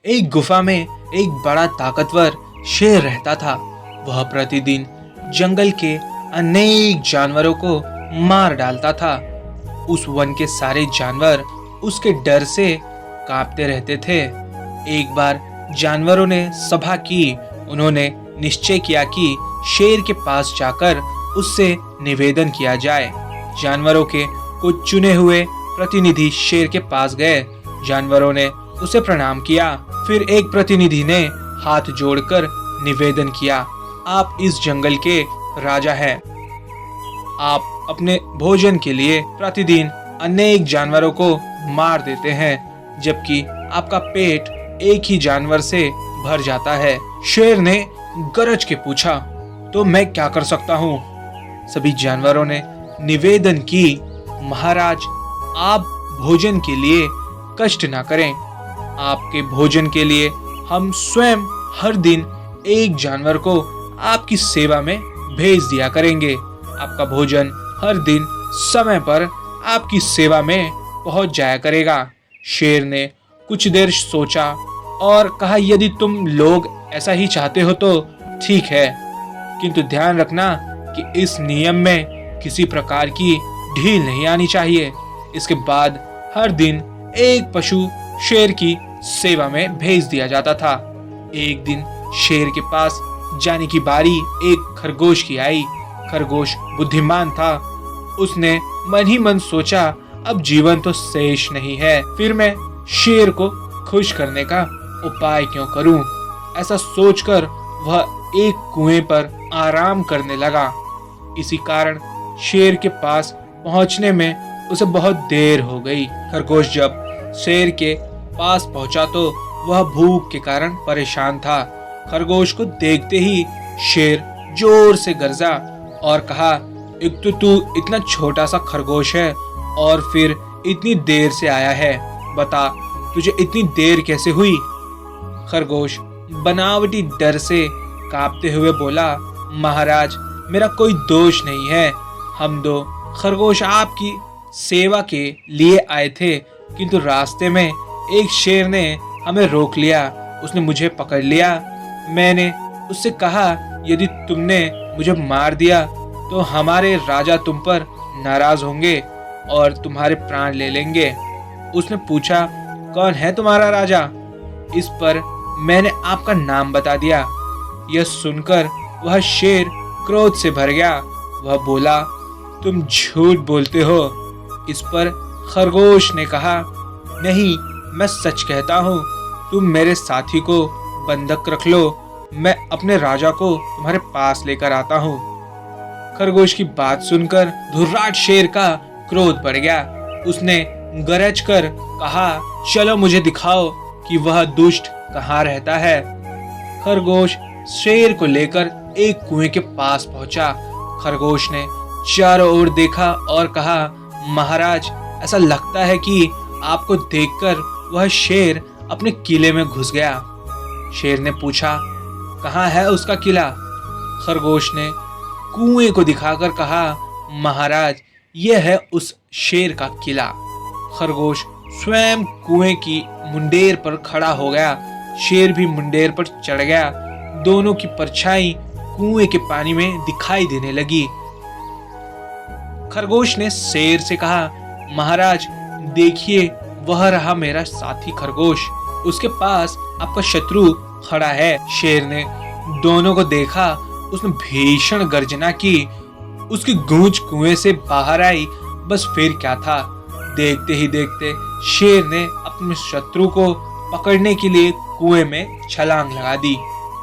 एक गुफा में एक बड़ा ताकतवर शेर रहता था। वह प्रतिदिन जंगल के अनेक जानवरों को मार डालता था। उस वन के सारे जानवर उसके डर से कांपते रहते थे। एक बार जानवरों ने सभा की। उन्होंने निश्चय किया कि शेर के पास जाकर उससे निवेदन किया जाए। जानवरों के कुछ चुने हुए प्रतिनिधि शेर के पास गए। जानवरों ने उसे प्रणाम किया। फिर एक प्रतिनिधि ने हाथ जोड़कर निवेदन किया, आप इस जंगल के राजा हैं। आप अपने भोजन के लिए प्रतिदिन अनेक जानवरों को मार देते हैं, जबकि आपका पेट एक ही जानवर से भर जाता है। शेर ने गरज के पूछा, तो मैं क्या कर सकता हूँ? सभी जानवरों ने निवेदन की, महाराज, आप भोजन के लिए कष्ट ना करें। आपके भोजन के लिए हम स्वयं हर दिन एक जानवर को आपकी सेवा में भेज दिया करेंगे। आपका भोजन हर दिन समय पर आपकी सेवा में पहुंच जाया करेगा। शेर ने कुछ देर सोचा और कहा, यदि तुम लोग ऐसा ही चाहते हो तो ठीक है, किंतु ध्यान रखना कि इस नियम में किसी प्रकार की ढील नहीं आनी चाहिए। इसके बाद हर दिन एक पशु शेर की सेवा में भेज दिया जाता था। एक दिन शेर के पास जाने की बारी एक खरगोश की आई। खरगोश बुद्धिमान था। उसने मन ही मन सोचा, अब जीवन तो शेष नहीं है, फिर मैं शेर को खुश करने का उपाय क्यों करूं? ऐसा सोचकर वह एक कुएं पर आराम करने लगा। इसी कारण शेर के पास पहुंचने में उसे बहुत देर हो गई। खरगोश जब शेर के पास पहुंचा तो वह भूख के कारण परेशान था। खरगोश को देखते ही शेर जोर से गरजा और कहा, एक तो तू इतना छोटा सा खरगोश है और फिर इतनी देर से आया है, बता तुझे इतनी देर कैसे हुई? खरगोश बनावटी डर से कांपते हुए बोला, महाराज, मेरा कोई दोष नहीं है। हम दो खरगोश आपकी सेवा के लिए आए थे, किंतु रास्ते में एक शेर ने हमें रोक लिया। उसने मुझे पकड़ लिया। मैंने उससे कहा, यदि तुमने मुझे मार दिया तो हमारे राजा तुम पर नाराज होंगे और तुम्हारे प्राण ले लेंगे। उसने पूछा, कौन है तुम्हारा राजा? इस पर मैंने आपका नाम बता दिया। यह सुनकर वह शेर क्रोध से भर गया। वह बोला, तुम झूठ बोलते हो। इस पर खरगोश ने कहा, नहीं, मैं सच कहता हूँ। तुम मेरे साथी को बंधक रख लो, मैं अपने राजा को तुम्हारे पास लेकर आता हूँ। खरगोश की बात सुनकर धुर्राट शेर का क्रोध बढ़ गया। उसने गरज कर कहा, चलो मुझे दिखाओ कि वह दुष्ट कहाँ रहता है। खरगोश शेर को लेकर एक कुएं के पास पहुंचा। खरगोश ने चारों ओर देखा और कहा, महाराज, ऐसा लगता है कि आपको देखकर वह शेर अपने किले में घुस गया। शेर ने पूछा, कहाँ है उसका किला? खरगोश ने कुएं को दिखाकर कहा, महाराज, यह है उस शेर का किला। खरगोश स्वयं कुएं की मुंडेर पर खड़ा हो गया। शेर भी मुंडेर पर चढ़ गया। दोनों की परछाई कुएं के पानी में दिखाई देने लगी। खरगोश ने शेर से कहा, महाराज, देखिए, वह रहा मेरा साथी खरगोश। उसके पास आपका शत्रु खड़ा है। शेर ने दोनों को देखा। उसने भीषण गर्जना की। उसकी गूंज कुएं से बाहर आई। बस फिर क्या था, देखते ही देखते शेर ने अपने शत्रु को पकड़ने के लिए कुएं में छलांग लगा दी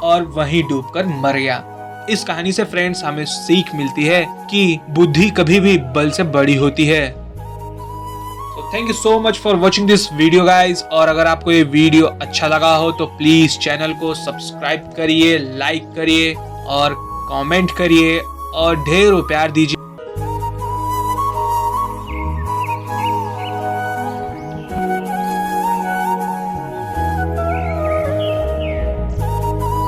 और वहीं डूबकर मर गया। इस कहानी से फ्रेंड्स हमें सीख मिलती है कि बुद्धि कभी भी बल से बड़ी होती है। Thank you so much for watching this video guys. और अगर आपको ये वीडियो अच्छा लगा हो तो प्लीज चैनल को सब्सक्राइब करिए, लाइक करिए और कमेंट करिए और ढेरों प्यार दीजिए।